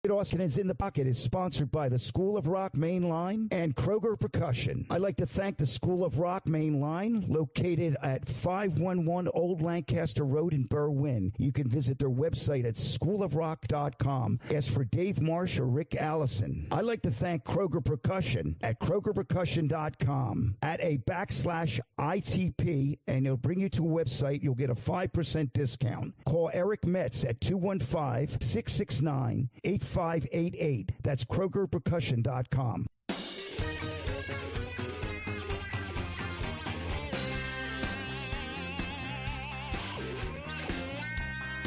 Uosikkinen in the Pocket is sponsored by the School of Rock Main Line and Kroger Percussion. I'd like to thank the School of Rock Main Line, located at 511 Old Lancaster Road in Berwyn. You can visit their website at schoolofrock.com. Ask for Dave Marsh or Rick Allison. I'd like to thank Kroger Percussion at krogerpercussion.com at a /ITP, and it'll bring you to a website. You'll get a 5% discount. Call Eric Metz at 215-669-8588. That's KrogerPercussion.com.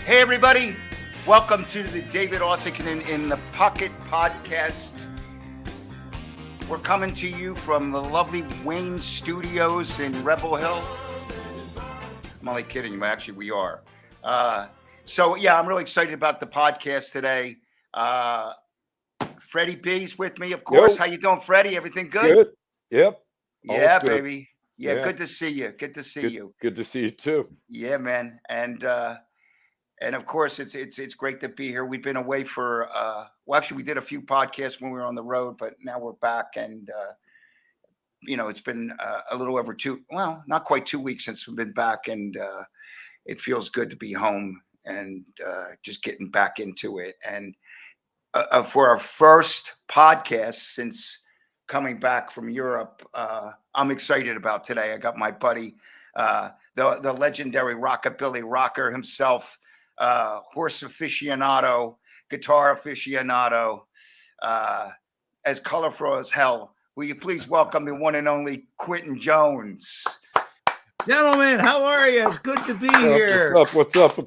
Hey, everybody. Welcome to the David Uosikkinen in the Pocket podcast. We're coming to you from the lovely Wayne Studios in Rebel Hill. I'm only kidding, but actually we are. So, I'm really excited about the podcast today. Freddie B's with me, of course. Yo. How you doing, Freddie? Everything good? Good. Yep. Yeah, good. Baby. Yeah, good to see you. Good to see you. Good to see you too. Yeah, man. And of course it's great to be here. We've been away for we did a few podcasts when we were on the road, but now we're back, and it's been a little over not quite 2 weeks since we've been back, and it feels good to be home and just getting back into it. And for our first podcast since coming back from Europe, I'm excited about today. I got my buddy, the legendary rockabilly rocker himself, horse aficionado, guitar aficionado, as colorful as hell. Will you please welcome the one and only Quentin Jones? Gentlemen, how are you? It's good to be here. What's up?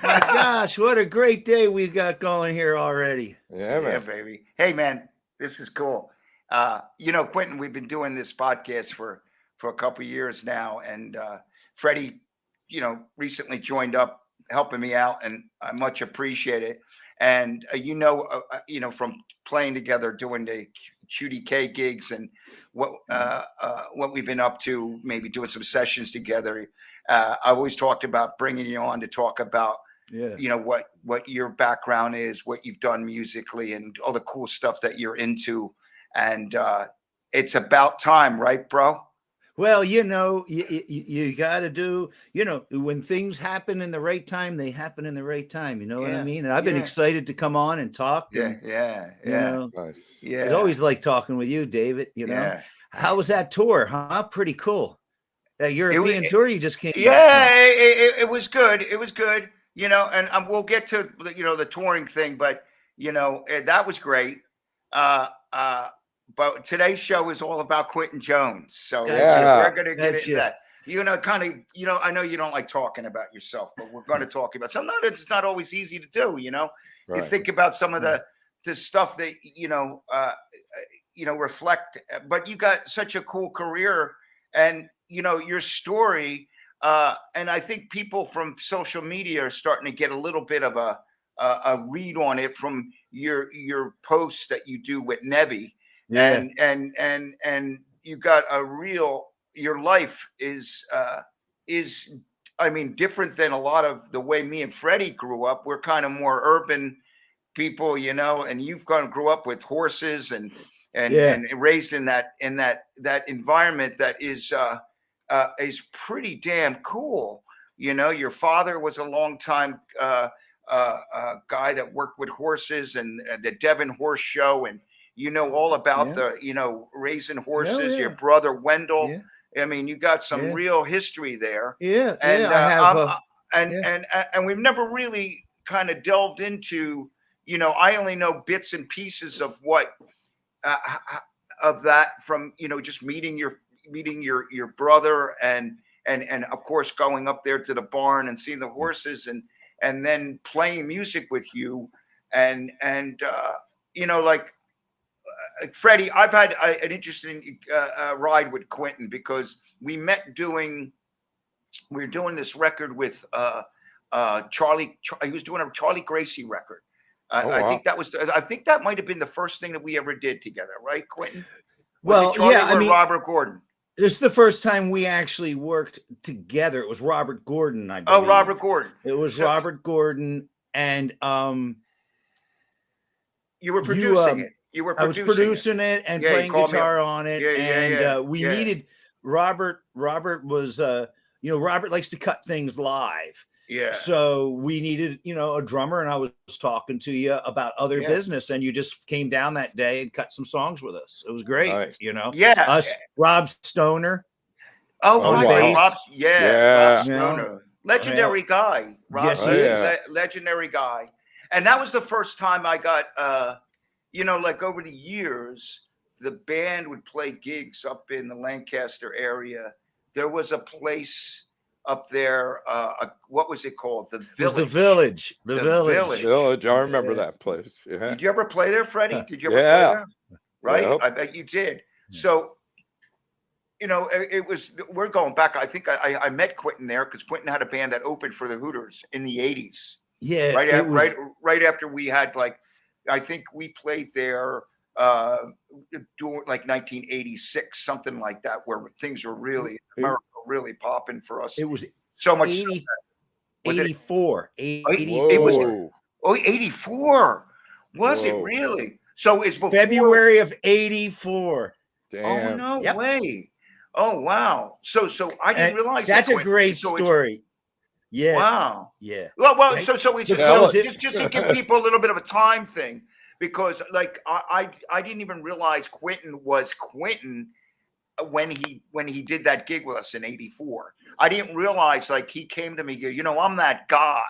My gosh, what a great day we've got going here already. Yeah, man. Yeah, baby. Hey, man, this is cool. Quentin, we've been doing this podcast for a couple of years now, and Freddie, recently joined up, helping me out, and I much appreciate it. And from playing together, doing the QDK gigs, and what we've been up to, maybe doing some sessions together. I always talked about bringing you on to talk about, what your background is, what you've done musically, and all the cool stuff that you're into. And it's about time, right, bro? Well, you got to do, when things happen in the right time, they happen in the right time. You know what I mean? And I've been excited to come on and talk. Yeah. Nice. Yeah. It's always like talking with you, David. Yeah. How was that tour? Huh? Pretty cool. That European tour you just came. Yeah, it was good. It was good. And we'll get to the touring thing, but that was great. But today's show is all about Quentin Jones. So we're going to get into that. I know you don't like talking about yourself, but we're going to talk about something. It's not always easy to do, Right. You think about some of the stuff that, reflect, but you got such a cool career, and, your story. And I think people from social media are starting to get a little bit of a read on it from your posts that you do with Nevi. Yeah. And you got your life is different than a lot of the way me and Freddie grew up. We're kind of more urban people, and you've grew up with horses and raised in that environment that is pretty damn cool. Your father was a long time guy that worked with horses and the Devon Horse Show, and all about the raising horses. Your brother Wendell. Yeah. I mean, you got some real history there. Yeah, and I have. And we've never really kind of delved into. I only know bits and pieces of what of that from just meeting your brother and of course going up there to the barn and seeing the horses and then playing music with you and Freddie, I've had an interesting ride with Quentin because we met we were doing this record with Charlie. He was doing a Charlie Gracie record. I think that might have been the first thing that we ever did together, right, Quentin? Robert Gordon. This is the first time we actually worked together. It was Robert Gordon, I believe. Oh, Robert Gordon. It was Robert Gordon, and You were producing it. You were I was producing it and playing guitar on it. We needed Robert. Robert was, Robert likes to cut things live. Yeah. So we needed, a drummer, and I was talking to you about other business, and you just came down that day and cut some songs with us. It was great. Nice. Yeah. Us, Rob Stoner. Oh, wow. Rob Stoner. Yeah. Legendary guy. Rob, yes, he is. Legendary guy. And that was the first time I got, like over the years, the band would play gigs up in the Lancaster area. There was a place up there. What was it called? The Village. The Village. The Village. I remember that place. Yeah. Did you ever play there, Freddie? Did you ever play there? Right? Yep. I bet you did. So, we're going back. I think I met Quentin there because Quentin had a band that opened for the Hooters in the 80s. Yeah. Right after we had, I think we played there during 1986, something like that, where things were really popping for us. It was so much. 84. 84. Was it really? So it's before February of 84. Damn. Oh, no way. Oh, wow. So I didn't realize that's a great story. Yeah. Wow. Yeah. Well, just to give people a little bit of a time thing, because I didn't even realize Quentin was Quentin when he did that gig with us in 84. I didn't realize he came to me, I'm that guy.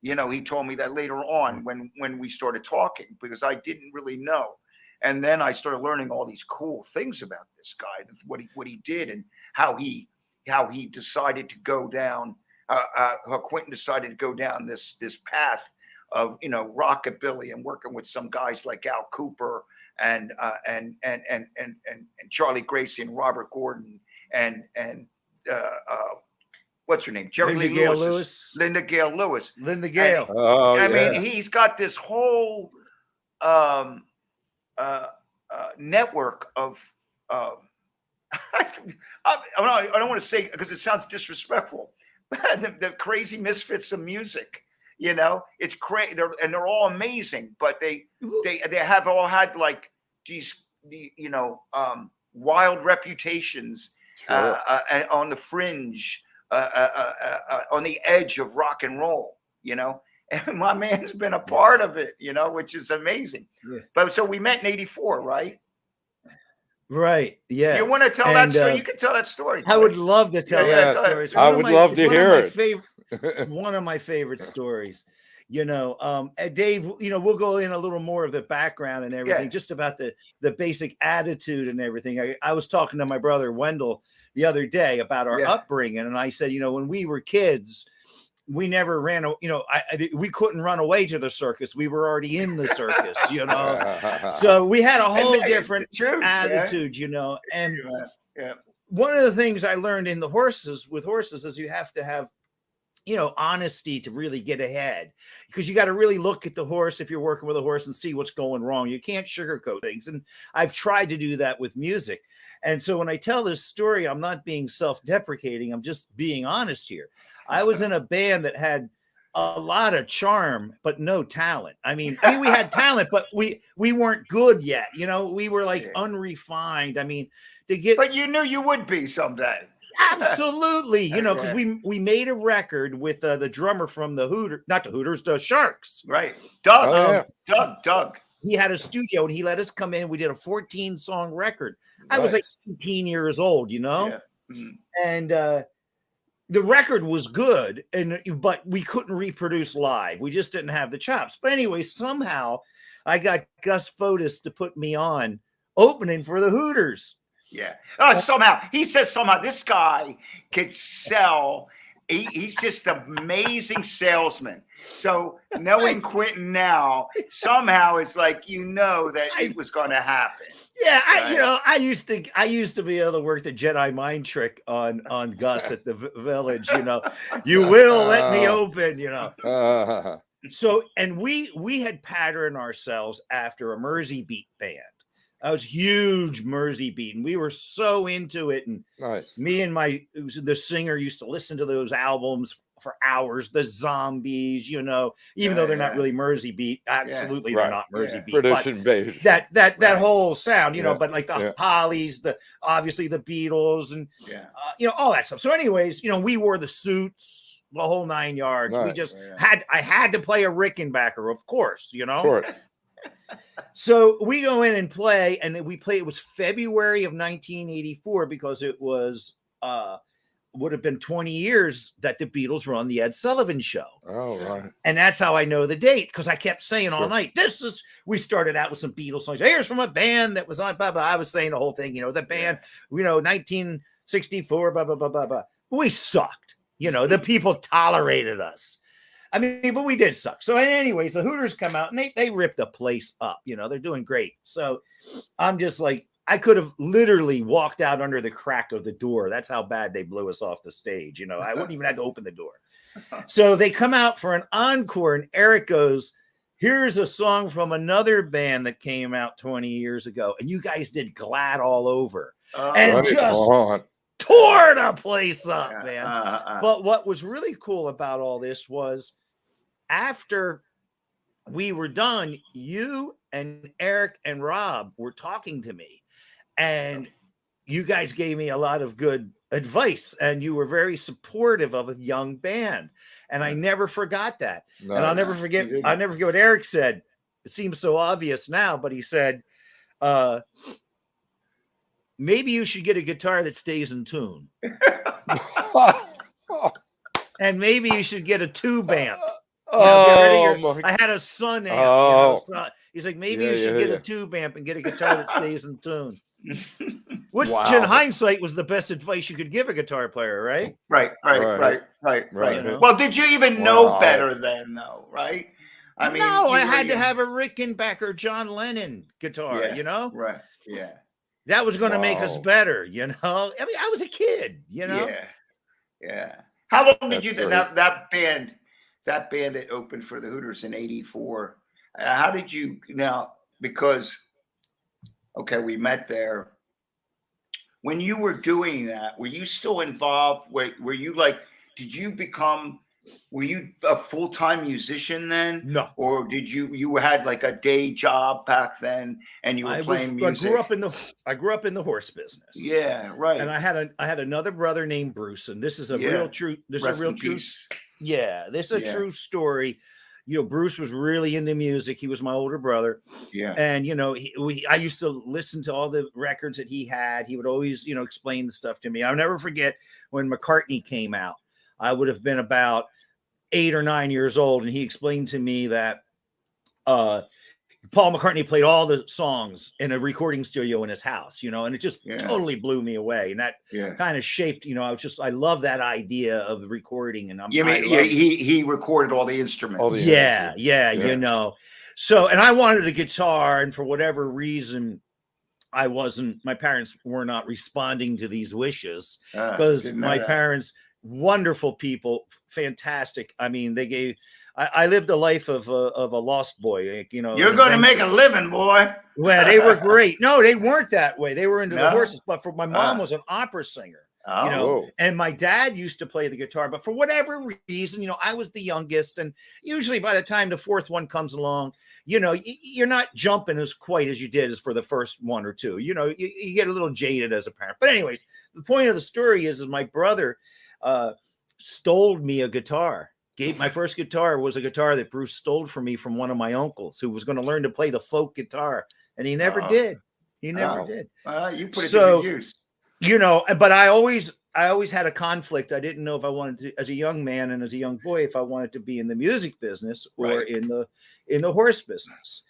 He told me that later on when we started talking, because I didn't really know. And then I started learning all these cool things about this guy, what he did, and how he decided to go down. How Quentin decided to go down this path of rockabilly and working with some guys like Al Cooper and Charlie Gracie and Robert Gordon and what's her name? Linda Gale Lewis. Linda Gale Lewis. Linda Gale. I mean, he's got this whole network of I don't want to say, because it sounds disrespectful, the crazy misfits of music. It's crazy, they're all amazing, but they have all had these wild reputations, on the fringe, on the edge of rock and roll. And my man's been a part of it, which is amazing. Yeah. But so we met in 84, right? Right. Yeah. You want to tell that story? You can tell that story. I would love to tell that story. I would love to hear it. One of my favorite stories. Dave, we'll go in a little more of the background and everything, just about the basic attitude and everything. I was talking to my brother Wendell the other day about our upbringing, and I said, when we were kids, we never ran, we couldn't run away to the circus. We were already in the circus, So we had a whole different attitude, And one of the things I learned in with horses is you have to have, honesty to really get ahead, because you got to really look at the horse if you're working with a horse and see what's going wrong. You can't sugarcoat things. And I've tried to do that with music. And so when I tell this story, I'm not being self-deprecating. I'm just being honest here. I was in a band that had a lot of charm, but no talent. I mean, we had talent, but we weren't good yet. We were unrefined. I mean, but you knew you would be someday. Absolutely. Because we made a record with the drummer from the the Sharks. Right. Doug. Doug. He had a studio and he let us come in. We did a 14-song record. I was 18 years old, Yeah. Mm-hmm. And the record was good, but we couldn't reproduce live. We just didn't have the chops. But anyway, somehow I got Gus Fotis to put me on opening for the Hooters. Yeah. Somehow this guy could sell. He's just an amazing salesman. So knowing Quentin now, somehow it's that it was going to happen. Yeah, right? I used to be able to work the Jedi mind trick on Gus at the Village. You will let me open. So, and we had patterned ourselves after a Mersey beat band. I was huge Mersey beat, and we were so into it. And me and the singer used to listen to those albums for hours. The Zombies, even though they're not really Mersey beat, absolutely they're not Mersey beat. British invasion. That whole sound, but like the Hollies, obviously the Beatles, and all that stuff. So, anyways, we wore the suits, the whole 9 yards. Nice. We just I had to play a Rickenbacker, of course, Of course. So we go in and play, and we play. It was February of 1984 because it was would have been 20 years that the Beatles were on the Ed Sullivan Show. Oh, right. And that's how I know the date, because I kept saying all night, we started out with some Beatles songs. Here's from a band that was on, blah, blah. I was saying the whole thing, the band, 1964, blah, blah, blah, blah, blah. We sucked. The people tolerated us. I mean, but we did suck. So anyways, the Hooters come out and they rip the place up. They're doing great. So I'm just like, I could have literally walked out under the crack of the door. That's how bad they blew us off the stage. I wouldn't even have to open the door. So they come out for an encore, and Eric goes, here's a song from another band that came out 20 years ago. And you guys did Glad All Over. And just tore the place up, man. But what was really cool about all this was after we were done, you and Eric and Rob were talking to me, and you guys gave me a lot of good advice, and you were very supportive of a young band. And I never forgot that. Nice. And I'll never forget what Eric said. It seems so obvious now, but he said, maybe you should get a guitar that stays in tune. And maybe you should get a tube amp. I had a son amp. He's like, maybe you should get a tube amp and get a guitar that stays in tune. Which in hindsight was the best advice you could give a guitar player, right? Right. Well, did you even know better then, though, right? I mean, I had to have a Rickenbacker John Lennon guitar, Right. Yeah. That was going to make us better, I mean, I was a kid, Yeah. How long did you that band that opened for the Hooters in '84? How did you because we met there. When you were doing that, were you still involved? Were you were you a full-time musician then? No. Or did you had like a day job back then and you were playing music? I grew up in the horse business. Yeah, right. And I had another brother named Bruce, and this is a real true. This is a real true. Yeah, this is a true story. Bruce was really into music. He was my older brother. Yeah. And, I used to listen to all the records that he had. He would always, explain the stuff to me. I'll never forget when McCartney came out. I would have been about 8 or 9 years old. And he explained to me that Paul McCartney played all the songs in a recording studio in his house, and it just totally blew me away. And that kind of shaped, I love that idea of recording. And he recorded all the instruments. Yeah. So, and I wanted a guitar, and for whatever reason, my parents were not responding to these wishes, because my parents, wonderful people, fantastic. I mean, they gave. I lived a life of a lost boy. You're going to make a living, boy. Well, they were great. No, they weren't that way. They were into the horses. But my mom was an opera singer. And my dad used to play the guitar. But for whatever reason, I was the youngest. And usually by the time the fourth one comes along, you're not jumping as quite as you did as for the first one or two. You get a little jaded as a parent. But anyways, the point of the story is my brother stole me a guitar. My first guitar was a guitar that Bruce stole from me from one of my uncles who was going to learn to play the folk guitar, and he never did. He never did. You put it to good use. But I always had a conflict. I didn't know if I wanted to, as a young man and as a young boy, if I wanted to be in the music business or in the horse business.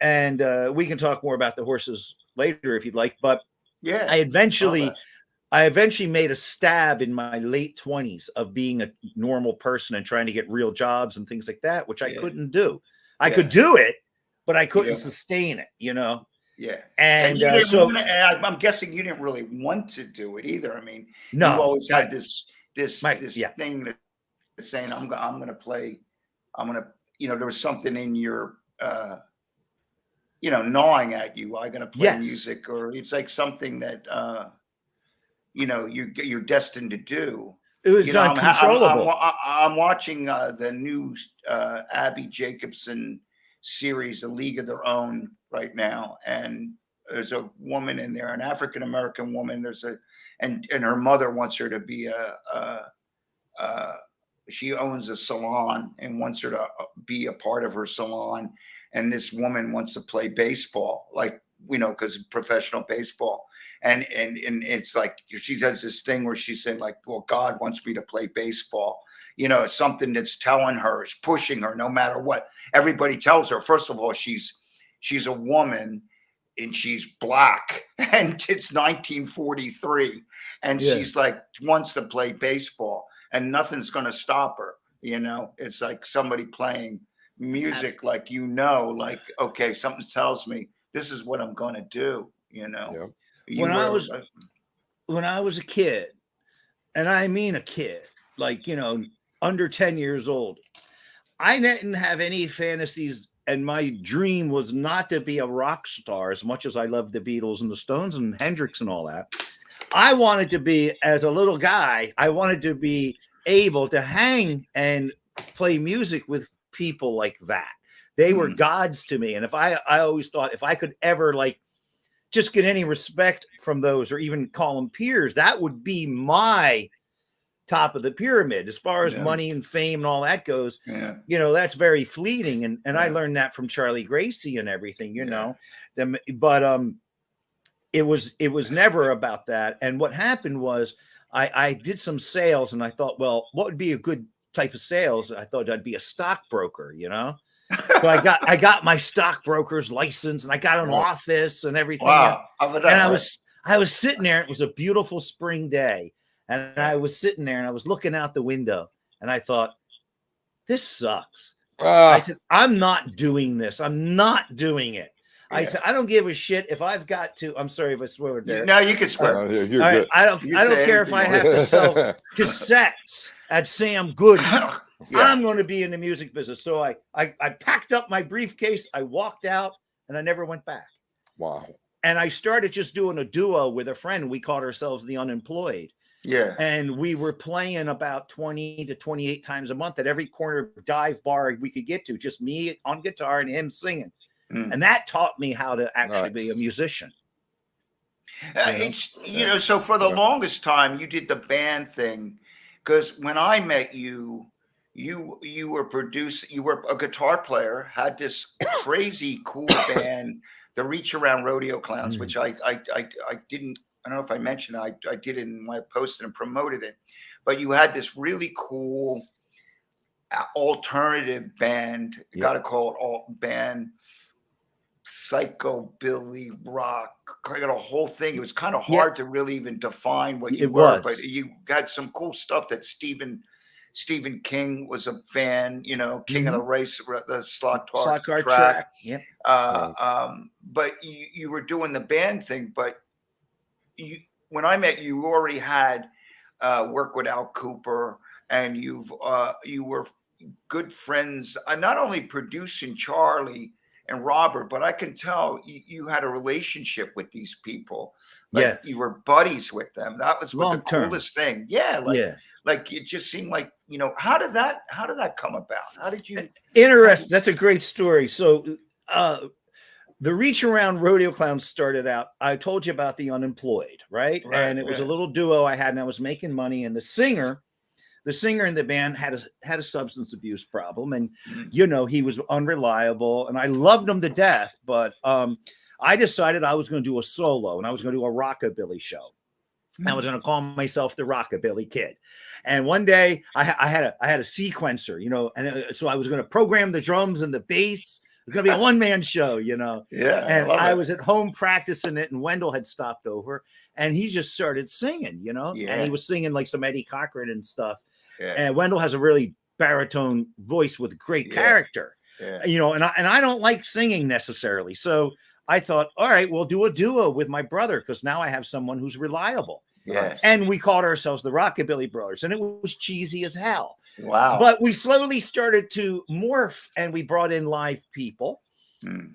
And we can talk more about the horses later if you'd like. But I eventually made a stab in my late 20s of being a normal person and trying to get real jobs and things like that, which I couldn't do. I could do it, but I couldn't sustain it, Yeah. And I'm guessing you didn't really want to do it either. I mean, you always had this thing that saying, I'm going to play. There was something in your, gnawing at you. I'm going to play music, or it's like something that, you're destined to do. It was uncontrollable. I'm watching the new Abby Jacobson series, A League of Their Own, right now, and there's a woman in there, an African American woman. And her mother wants her to be she owns a salon and wants her to be a part of her salon. And this woman wants to play baseball, like, because professional baseball. And it's like, she does this thing where she's saying like, well, God wants me to play baseball. It's something that's telling her, it's pushing her no matter what. Everybody tells her, first of all, she's a woman and she's black and it's 1943. And she's like, wants to play baseball and nothing's going to stop her. It's like somebody playing music, like, like, okay, something tells me this is what I'm going to do. When I was a kid, and I mean a kid, like, under 10 years old, I didn't have any fantasies, and my dream was not to be a rock star as much as I loved the Beatles and the Stones and Hendrix and all that. I wanted to be, as a little guy, I wanted to be able to hang and play music with people like that. They were gods to me. And if I always thought if I could ever like just get any respect from those or even call them peers, that would be my top of the pyramid as far as money and fame and all that goes. That's very fleeting. And I learned that from Charlie Gracie and everything, but it was never about that. And what happened was I did some sales and I thought, well, what would be a good type of sales? I thought I'd be a stockbroker, So I got my stockbroker's license and I got an office and everything. Wow. And I was sitting there. It was a beautiful spring day. And I was sitting there and I was looking out the window and I thought, this sucks. I said, I'm not doing this. I'm not doing it. I said, I don't give a shit if I've got to. I'm sorry if I swear there. No, you can swear. You're good. I don't care if I have to sell cassettes at Sam Goody. I'm going to be in the music business. So I packed up my briefcase. I walked out and I never went back. Wow. And I started just doing a duo with a friend. We called ourselves The Unemployed. Yeah. And we were playing about 20 to 28 times a month at every corner dive bar we could get to, just me on guitar and him singing. And that taught me how to actually be a musician. So for the longest time, you did the band thing, because when I met you, you were a guitar player, had this crazy cool band, the Reach Around Rodeo Clowns, which I didn't. I don't know if I mentioned it. I did it when I posted and promoted it, but you had this really cool alternative band. You got to call it alt band. Psychobilly rock. I got a whole thing. It was kind of hard to really even define what you were, but you got some cool stuff that Stephen King was a fan, King of the Race, the slot car track. Yep. But you were doing the band thing, but when I met you, you already had work with Al Cooper, and you were good friends, not only producing Charlie and Robert, but I can tell you had a relationship with these people. Like you were buddies with them. That was the coolest thing. Like it just seemed like, how did that come about? How did you? Interesting. That's a great story. So the Reach Around Rodeo Clowns started out, I told you about The Unemployed, right? And it was a little duo I had, and I was making money. And the singer in the band had a substance abuse problem, and he was unreliable, and I loved him to death. But I decided I was going to do a solo, and I was going to do a rockabilly show. I was going to call myself the Rockabilly Kid. And one day I had a sequencer, and so I was going to program the drums and the bass. It was going to be a one-man show, Yeah. And I was at home practicing it, and Wendell had stopped over, and he just started singing, and he was singing like some Eddie Cochran and stuff. Yeah. And Wendell has a really baritone voice with great character, and I don't like singing necessarily. So I thought, all right, we'll do a duo with my brother, because now I have someone who's reliable. Yeah. And we called ourselves the Rockabilly Brothers, and it was cheesy as hell. Wow. But we slowly started to morph, and we brought in live people.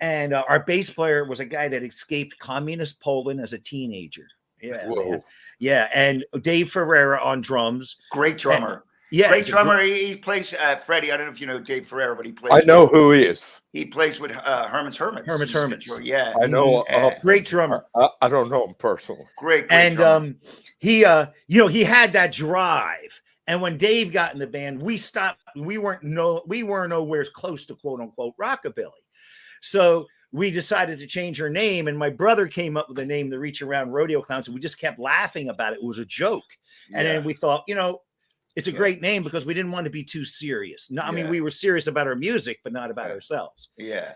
And our bass player was a guy that escaped communist Poland as a teenager. Yeah, Whoa. man. Yeah, and Dave Ferreira on drums. Great drummer. Yeah, Great drummer. He plays Freddie. I don't know if you know Dave Ferreira, but he plays. I know who he is. He plays with Herman's Hermits. Yeah, I know. Great drummer. I don't know him personally. Great and drummer. He he had that drive. And when Dave got in the band, we stopped. We weren't nowhere close to quote unquote rockabilly. So we decided to change our name, and my brother came up with the name, the Reach Around Rodeo Clowns, and we just kept laughing about it. It was a joke. And then we thought, it's a great name because we didn't want to be too serious. No, I mean, we were serious about our music, but not about ourselves. Yeah.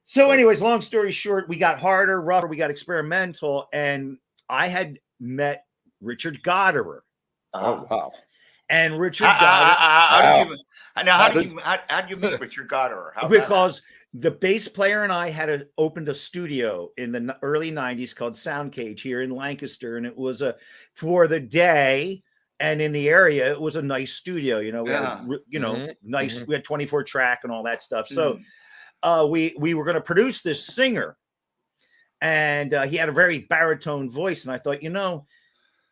So anyways, long story short, we got harder, rougher, we got experimental, and I had met Richard Goddard. Oh, wow. And Richard Goddard. How did you meet Richard Goddard? Because the bass player and I had opened a studio in the early 90s called Sound Cage here in Lancaster. And it was for the day and in the area, it was a nice studio. We had, nice, we had 24 track and all that stuff. So we were going to produce this singer, and he had a very baritone voice. And I thought,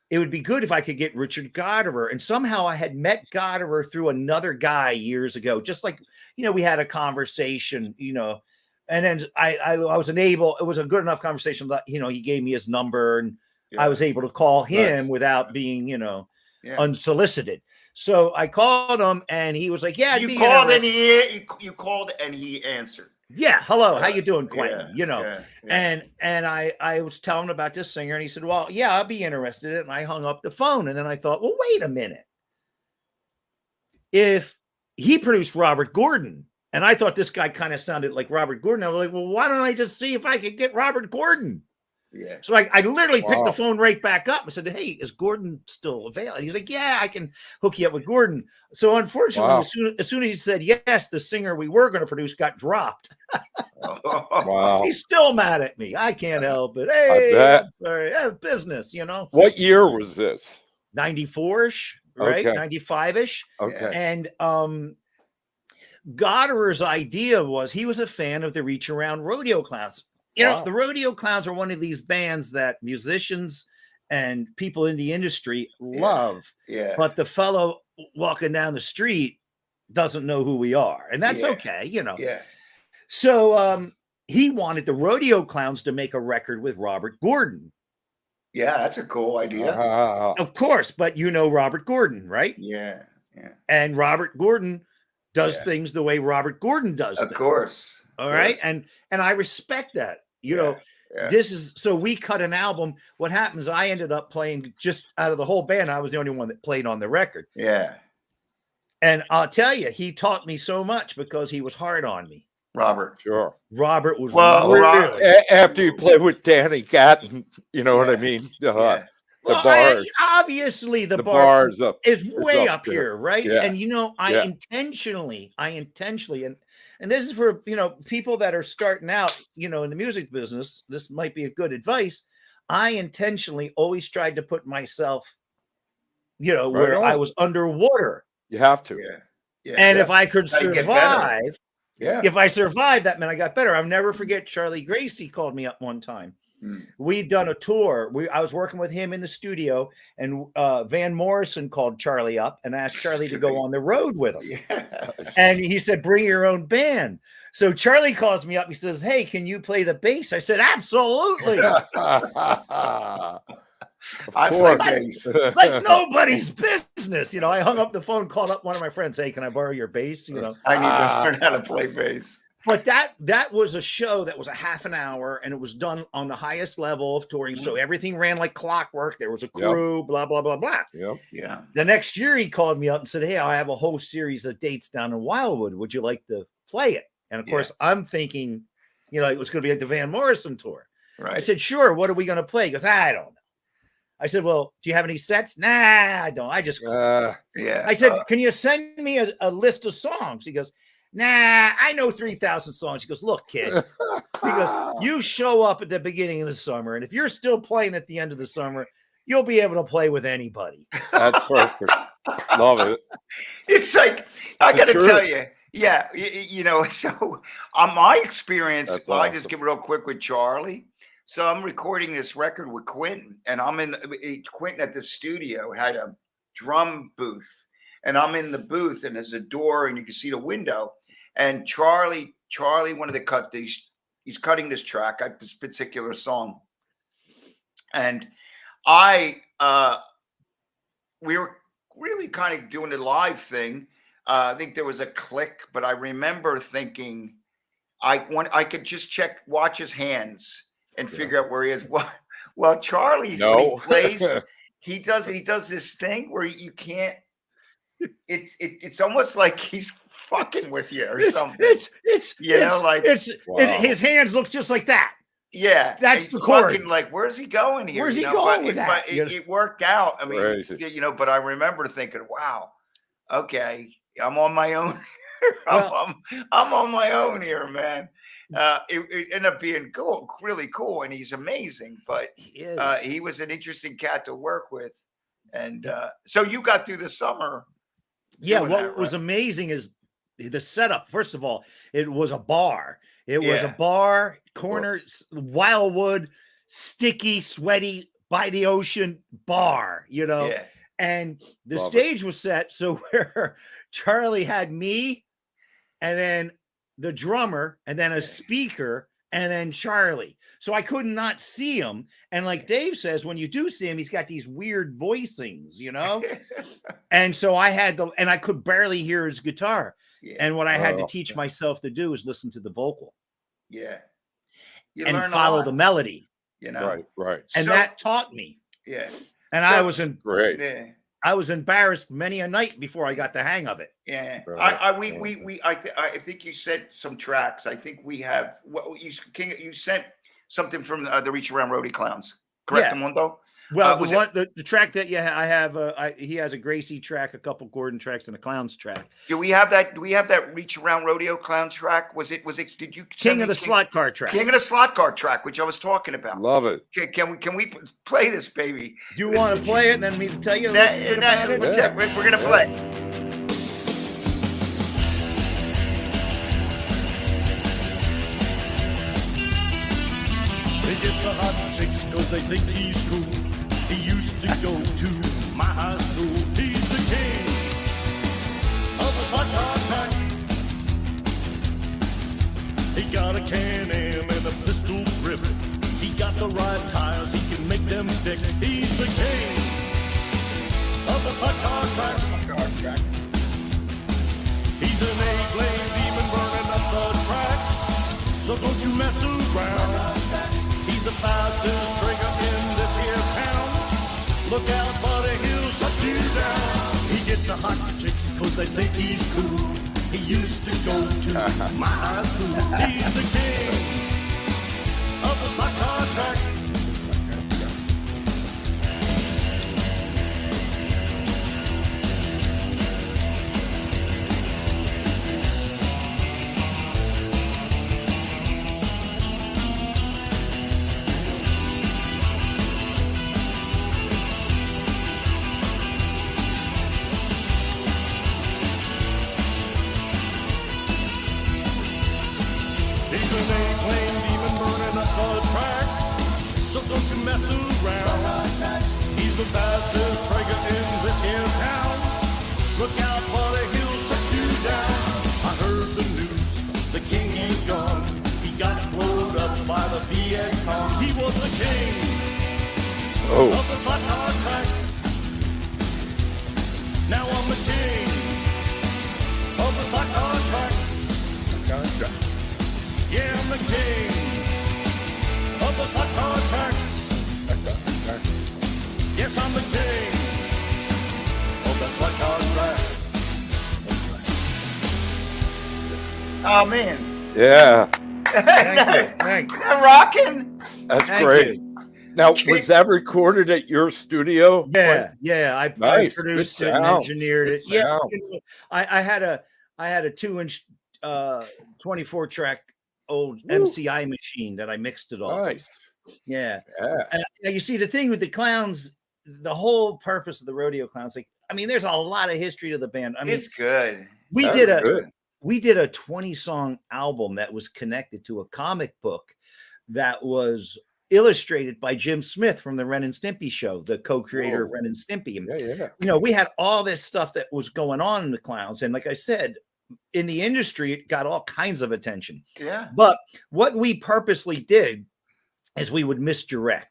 it would be good if I could get Richard Goddard. And somehow I had met Goddard through another guy years ago, just like, we had a conversation, and then I wasn't able, it was a good enough conversation that, he gave me his number, and I was able to call him without being, unsolicited. So I called him, and he was like, yeah, you called and he answered. Yeah. Hello. How you doing, Quentin? And I was telling him about this singer, and he said, well, yeah, I'll be interested in it. And I hung up the phone. And then I thought, well, wait a minute. If he produced Robert Gordon, and I thought this guy kind of sounded like Robert Gordon, I was like, well, why don't I just see if I could get Robert Gordon? Yeah. So I literally picked the phone right back up and said, hey, is Gordon still available? And he's like, yeah, I can hook you up with Gordon. So unfortunately, as soon as he said yes, the singer we were going to produce got dropped. Wow. He's still mad at me. I can't help it. Hey, I'm sorry. Business, What year was this? 94-ish, right? Okay. 95-ish. Okay. And Goddard's idea was he was a fan of the Reach Around Rodeo Clowns. The Rodeo Clowns are one of these bands that musicians and people in the industry love. Yeah. But the fellow walking down the street doesn't know who we are. And that's okay, Yeah. So he wanted the Rodeo Clowns to make a record with Robert Gordon. Yeah, that's a cool idea. Of course, but Robert Gordon, right? Yeah. Yeah. And Robert Gordon does things the way Robert Gordon does things. Of course. All right. And I respect that. This is, so we cut an album. What happens, I ended up playing, just out of the whole band, I was the only one that played on the record. Yeah. And I'll tell you, he taught me so much because he was hard on me. Robert. Sure. Robert was after you play with Danny Gatton, what I mean? The bars. Obviously the bars up is way up here, right? Yeah. And I intentionally, and this is for people that are starting out, in the music business. This might be a good advice. I intentionally always tried to put myself, where I was underwater. You have to. Yeah. And if I could survive, if I survived, that meant I got better. I'll never forget Charlie Gracie called me up one time. We'd done a tour. I was working with him in the studio, and Van Morrison called Charlie up and asked Charlie to go on the road with him. And he said, bring your own band. So Charlie calls me up. He says, hey, can you play the bass? I said, absolutely. I play bass. Like nobody's business. I hung up the phone, called up one of my friends. Hey, can I borrow your bass? I need to learn how to play bass. But that was a show that was a half an hour, and it was done on the highest level of touring. So everything ran like clockwork. There was a crew, blah, blah, blah, blah. Yep. Yeah. The next year he called me up and said, hey, I have a whole series of dates down in Wildwood. Would you like to play it? And of course, I'm thinking, it was going to be like the Van Morrison tour. Right. I said, sure. What are we going to play? He goes, I don't know. I said, well, do you have any sets? Nah, I don't. I just, I said, can you send me a list of songs? He goes, nah, I know 3,000 songs. He goes, look, kid. He goes, you show up at the beginning of the summer, and if you're still playing at the end of the summer, you'll be able to play with anybody. That's perfect. Love it. It's like, I got to tell you. Yeah. So on my experience, I just get real quick with Charlie. So I'm recording this record with Quentin, and Quentin at the studio had a drum booth, and I'm in the booth, and there's a door, and you can see the window. And Charlie wanted to cut these. He's cutting this track, this particular song, and we were really kind of doing a live thing. I think there was a click, but I remember thinking I could just watch his hands and figure out where he is. Well, Charlie, when he plays, he does this thing where you can't. It's almost like he's fucking with you or something. His hands look just like that. Yeah, that's the chord. Like, where's he going here? Where's he going with that? But it worked out. I mean, but I remember thinking, wow, okay, I'm on my own. I'm on my own here, man. It ended up being cool, really cool, and he's amazing. But he was an interesting cat to work with, and so you got through the summer. Yeah, what was amazing is the setup. First of all, it was a bar. It was a bar, corner, Wildwood, sticky, sweaty, by the ocean bar, and the stage was set so where Charlie had me and then the drummer and then a speaker and then Charlie. So I could not see him. And like Dave says, when you do see him, he's got these weird voicings, and so I could barely hear his guitar. Yeah. And what I had to teach myself to do is listen to the vocal. Yeah. And follow the melody. Right. And that taught me. Yeah. And I was great. Yeah. I was embarrassed many a night before I got the hang of it. Yeah. I think you sent some tracks. I think we have you sent something from the Reach Around Roadie Clowns. Correct, Mundo? Well, the track that I have, he has a Gracie track, a couple Gordon tracks, and a Clowns track. Do we have that? Do we have that Reach Around Rodeo Clown track? Was it? Did you? King of the Slot Car track. King of the Slot Car track, which I was talking about. Love it. Can we play this, baby? Do you want to play it and then me to tell you? We're gonna play. He gets the hot chicks cause they think he's cool. He used to go to my high school. He's the king of the slot car track. He got a Can-Am and a pistol grip. He got the right tires, he can make them stick. He's the king of the slot car track. He's an A-blade demon burning up the track. So don't you mess around. He's the fastest trigger in this here town. Look out, buddy, he'll shut you down. He gets the hot chicks cause they think he's cool. He used to go to my high school. He's the king of the slot car track. So don't you mess around. He's the fastest trigger in this here town. Look out, buddy, he'll shut you down. I heard the news, the king is gone. He got blown up by the VX. He was the king of the slot car track. Now I'm the king of the slot car track. Yeah, I'm the king of the slot car track. Yes, I'm the king of the slot car track. Oh man! Yeah, Thank you. Rocking. that's great. Now, was that recorded at your studio? Yeah. I produced it and engineered it. Yeah, I had a 2-inch 24 track old MCI machine that I mixed it all. Nice. Yeah. Now you see, the thing with the Clowns, the whole purpose of the Rodeo Clowns, there's a lot of history to the band. It's good. We did a 20-song album that was connected to a comic book that was illustrated by Jim Smith from the Ren and Stimpy show, the co-creator of Ren and Stimpy. And, you know, we had all this stuff that was going on in the clowns. And like I said, in the industry, it got all kinds of attention. Yeah. But what we purposely did is we would misdirect.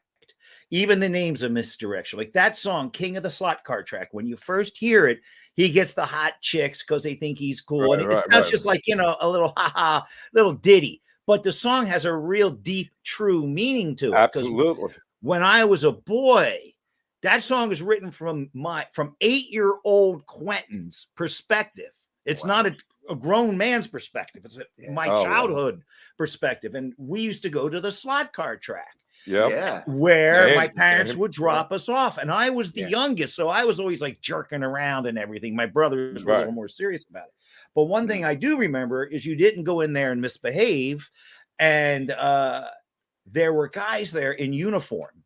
Even the names of misdirection, like that song, King of the Slot Car Track. When you first hear it, he gets the hot chicks because they think he's cool. And it sounds just like, you know, a little little ditty. But the song has a real deep, true meaning to it. Absolutely. When I was a boy, that song is written from 8-year-old Quentin's perspective. It's not a grown man's perspective. It's my childhood perspective. And we used to go to the slot car track. Yeah. Where my parents would drop us off. And I was the youngest, so I was always like jerking around and everything. My brothers were a little more serious about it. But one thing I do remember is you didn't go in there and misbehave. And there were guys there in uniform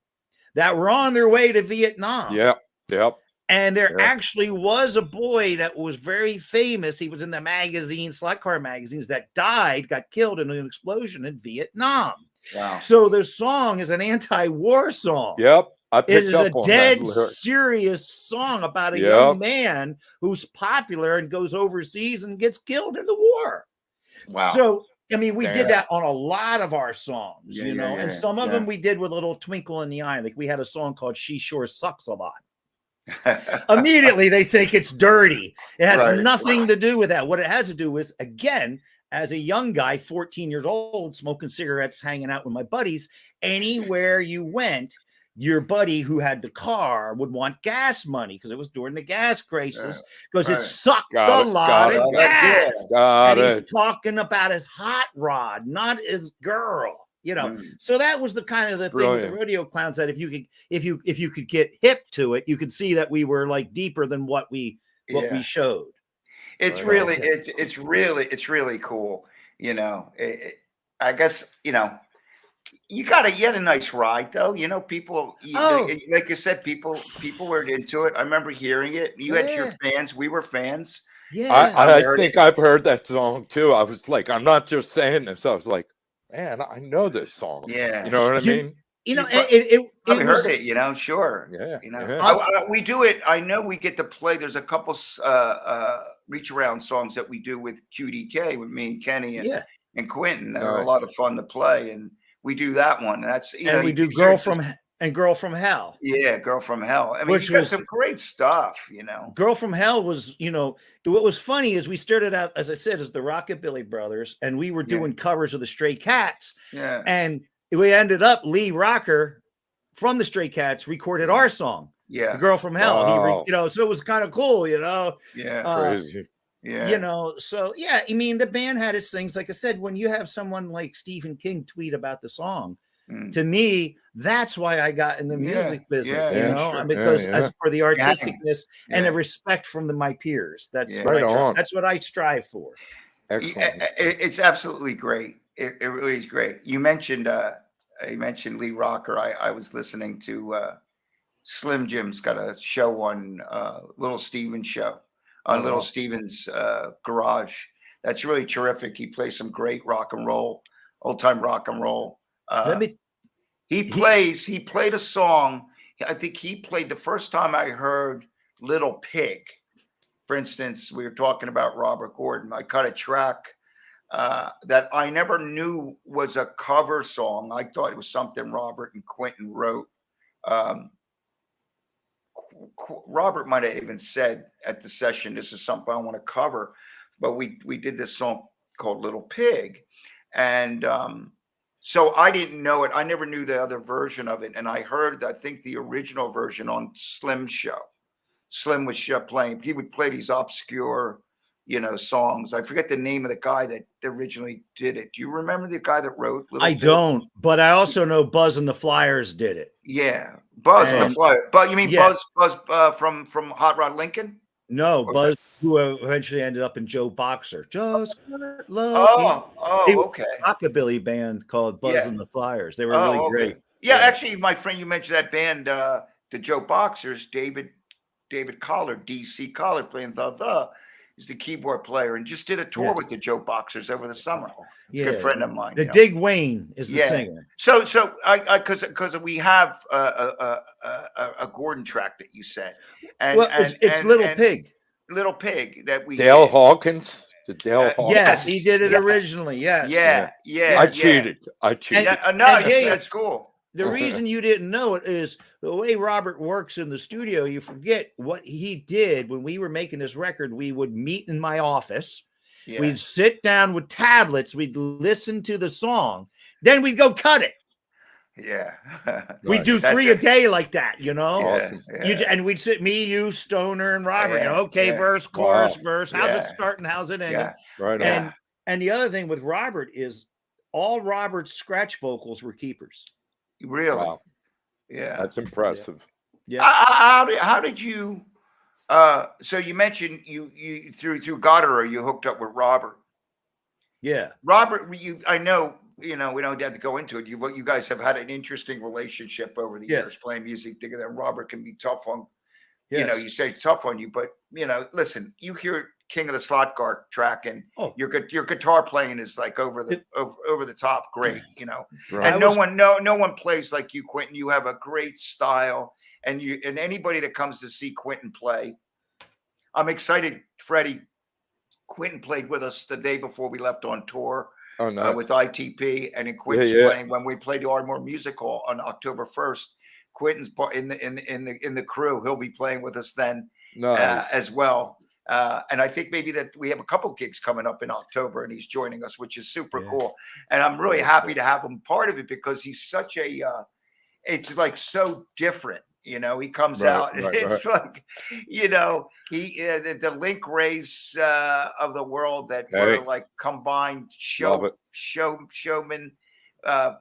that were on their way to Vietnam. Yep. And there actually was a boy that was very famous. He was in the magazine, slot car magazines, that got killed in an explosion in Vietnam. Wow. So the song is an anti-war song. Yep. It is a dead serious song about a young man who's popular and goes overseas and gets killed in the war. Wow. So, I mean, we did that on a lot of our songs, you know, and some of them we did with a little twinkle in the eye. Like we had a song called She Sure Sucks a Lot. Immediately they think it's dirty. It has nothing to do with that. What it has to do with, again, as a young guy, 14 years old, smoking cigarettes, hanging out with my buddies, anywhere you went, your buddy who had the car would want gas money because it was during the gas crisis because it sucked a lot of gas. And he's talking about his hot rod, not his girl. You know, so that was the kind of the thing with the rodeo clowns, that if you could get hip to it, you could see that we were like deeper than what we showed. It's really cool. You know, I guess, you know, you had a nice ride though. You know, people, like you said, people were into it. I remember hearing it. You had your fans. We were fans. Yeah. I think I've heard that song too. I was like, I'm not just saying this. I was like, man, I know this song. Yeah. You know what I mean? You know, it heard it, you know, sure. Yeah. You know, we do it. I know we get to play. There's a couple reach around songs that we do with QDK, with me and Kenny and Quentin, that are a lot of fun to play. And we do that one. And that's, you know, we do Girl from Hell. Yeah, Girl from Hell. I mean, you got some great stuff, you know. Girl from Hell was, you know, what was funny is we started out, as I said, as the Rockabilly Brothers, and we were doing covers of the Stray Cats. Yeah. And we ended up, Lee Rocker from the Stray Cats recorded our song. Yeah. The Girl from Hell. Wow. You know, so it was kind of cool, you know. Yeah. Crazy. Yeah. You know, so yeah, I mean, the band had its things. Like I said, when you have someone like Stephen King tweet about the song, to me, that's why I got in the music business, you know, because as for the artisticness and the respect from my peers, that's that's what I strive for. Excellent. It's absolutely great. It really is great. You mentioned Lee Rocker. I was listening to Slim Jim's got a show on Little Steven's show on Little Steven's Garage. That's really terrific. He plays some great rock and roll, old time rock and roll. He played a song. I think he played the first time I heard Little Pig. For instance, we were talking about Robert Gordon. I cut a track that I never knew was a cover song. I thought it was something Robert and Quentin wrote. Robert might have even said at the session, "This is something I want to cover," but we did this song called Little Pig, and so I didn't know it. I never knew the other version of it, and I heard, I think, the original version on Slim's show. Slim was playing. He would play these obscure, you know, songs. I forget the name of the guy that originally did it. Do you remember the guy that wrote Little Pig? Don't, but I also know Buzz and the Flyers did it. Yeah, Buzz and the Flyers. But you mean Buzz from Hot Rod Lincoln? No, okay. Buzz, who eventually ended up in Joe Boxer. Just love. Okay. Rockabilly band called Buzz and the Flyers. They were really great. Yeah, actually, my friend, you mentioned that band, the Joe Boxers, David Collard, DC Collard, playing the. He's the keyboard player and just did a tour with the Joe Boxers over the summer. Good friend of mine. The Dig Wayne is the singer. So because we have a Gordon track that you said, and it's Little Pig. Little Pig that we Dale did. Hawkins. Dale Hawkins. Yes, he did it originally. Yes. Yeah. I cheated. That's cool. The reason you didn't know it is the way Robert works in the studio. You forget what he did when we were making this record. We would meet in my office. Yeah. We'd sit down with tablets. We'd listen to the song. Then we'd go cut it. Yeah. We'd do 3 a day like that, you know? Awesome. And we'd sit, me, you, Stoner, and Robert. Verse, chorus, verse. How's it starting? How's it ending? Right. And the other thing with Robert is all Robert's scratch vocals were keepers. Really? Wow. Yeah. That's impressive. Yeah. How did you so you mentioned you through Goddard you hooked up with Robert. Yeah. Robert, I know, we don't have to go into it. You guys have had an interesting relationship over the years playing music together. Robert can be tough on you say tough on you, but listen, you hear King of the Slot Car track and your guitar playing is like over the top great, Right. And no one plays like you, Quentin. You have a great style, and anybody that comes to see Quentin play, I'm excited. Freddie, Quentin played with us the day before we left on tour with ITP, and then Quentin's playing when we played the Ardmore Music Hall on October 1st. Quentin's part in the crew. He'll be playing with us then as well. And I think maybe that we have a couple gigs coming up in October, and he's joining us, which is super cool. And I'm really happy to have him part of it because he's such it's like so different. He comes out and it's like, the Link Rays of the world that were like combined showman,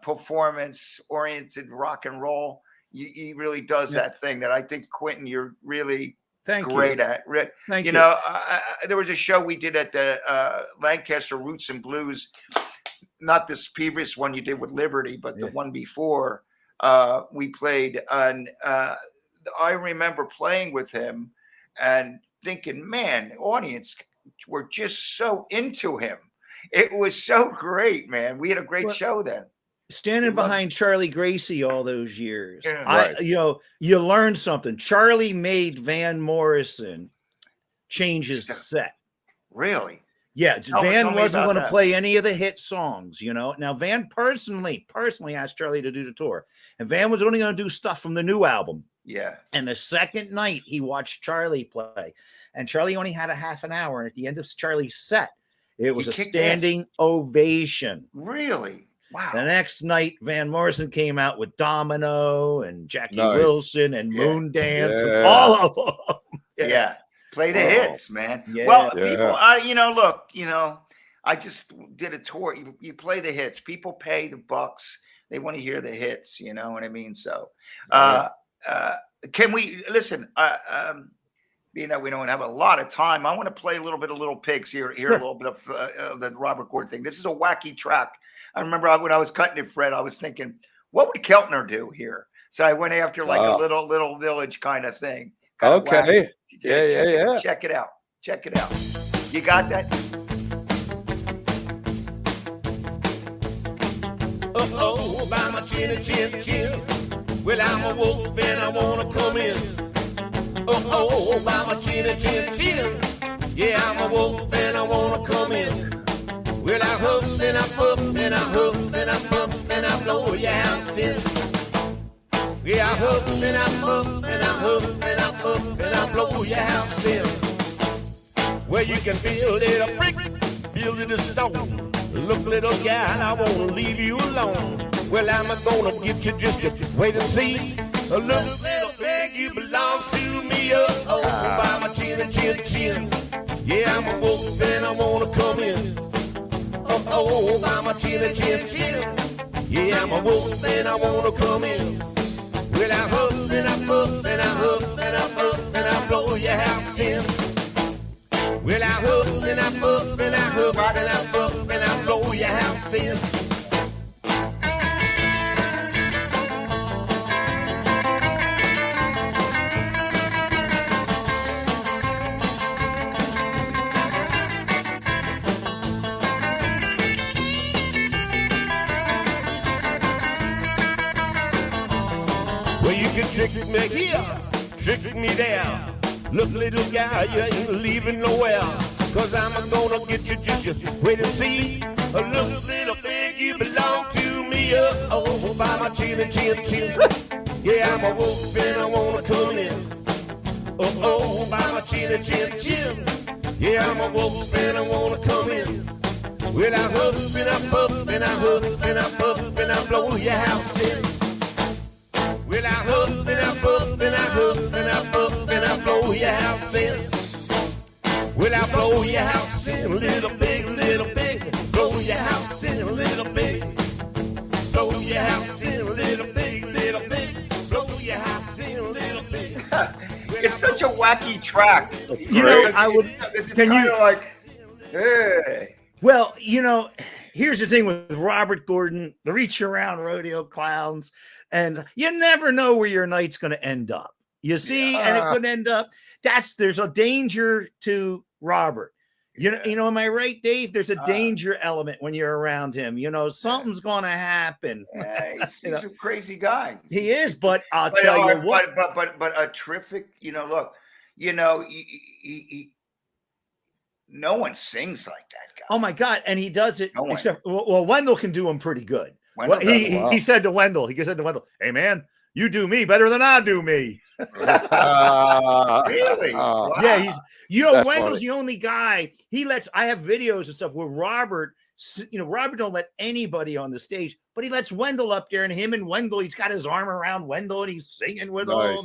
performance oriented rock and roll. He really does that thing that I think, Quentin, you're really great at. Thank you. There was a show we did at the Lancaster Roots and Blues, not this previous one you did with Liberty, but the one before we played. And I remember playing with him and thinking, man, the audience were just so into him. It was so great, man. We had a great show then. Standing behind Charlie Gracie all those years, you learned something. Charlie made Van Morrison change his set. Really? Yeah, Van wasn't going to play any of the hit songs, Now, Van personally asked Charlie to do the tour. And Van was only going to do stuff from the new album. Yeah. And the second night, he watched Charlie play. And Charlie only had a half an hour. And at the end of Charlie's set, it was a standing ovation. Really? Wow. The next night, Van Morrison came out with Domino and Jackie Wilson and Moon Dance and all of them. Play the hits, man. Yeah. Well, people, look, I just did a tour. You play the hits. People pay the bucks. They want to hear the hits. You know what I mean? So, can we listen? We don't have a lot of time. I want to play a little bit of Little Pigs here a little bit of the Robert Gordon thing. This is a wacky track. I remember when I was cutting it, Fred, I was thinking, what would Keltner do here? So I went after like a little village kind of thing. Okay. Yeah. Check it out. You got that? Oh, by my chin. Well, I'm a wolf and I want to come in. Oh, by my chin. Yeah, I'm a wolf and I want to come in. Well, I huff and I puff and I huff and I puff and I blow your house in. Yeah, I huff and I puff and I huff and I puff and I blow your house in. Well, you can build it a brick, build it a stone. Look, little gal, I won't leave you alone. Well, I'm gonna get you, just wait and see. Look, little pig, you belong to me. Oh, by my chin. Yeah, I'm a wolf and I wanna come in. Oh, by my chin. Yeah, I'm a wolf and I wanna come in. Well, I huff and I puff and I huff and I puff and I blow your house in. Well, I huff and I puff and I huff and I puff and I blow your house in. Well, you can trick me here, trick me there. Look, little guy, you ain't leaving nowhere. Cause I'm gonna get you, just wait and see. Look, little pig, you belong to me. Oh, by my chin, chin, chin. Yeah, I'm a wolf and I wanna come in. Oh, by my chin, chin, chin. Yeah, I'm a wolf and I wanna come in. Well, I huff and I puff and I huff and I puff and I blow your house in. Well, I huff and I puff and I huff and I puff and I blow your house in. Well, I blow your house in, little pig, blow your house in, little pig. Blow your house in, little pig, blow your house in, little pig. It's such a wacky track. You know, I would. It's Can kind you? of like, hey. Well, you know, here's the thing with Robert Gordon, the Reach Around Rodeo Clowns, and you never know where your night's going to end up. You see, and it could end up. There's a danger to Robert. You know, am I right, Dave? There's a danger element when you're around him. You know, something's going to happen. He's a crazy guy. He is, but I'll tell you what. But a terrific. You know, look. You know, no one sings like that guy. Oh my God! And he does it. No except, well, Wendell can do him pretty good. Wendell he said to Wendell, "Hey man, you do me better than I do me." Really? Wow. Yeah, Wendell's funny. the only guy. I have videos and stuff where Robert don't let anybody on the stage, but he lets Wendell up there, and him and Wendell, he's got his arm around Wendell and he's singing with him.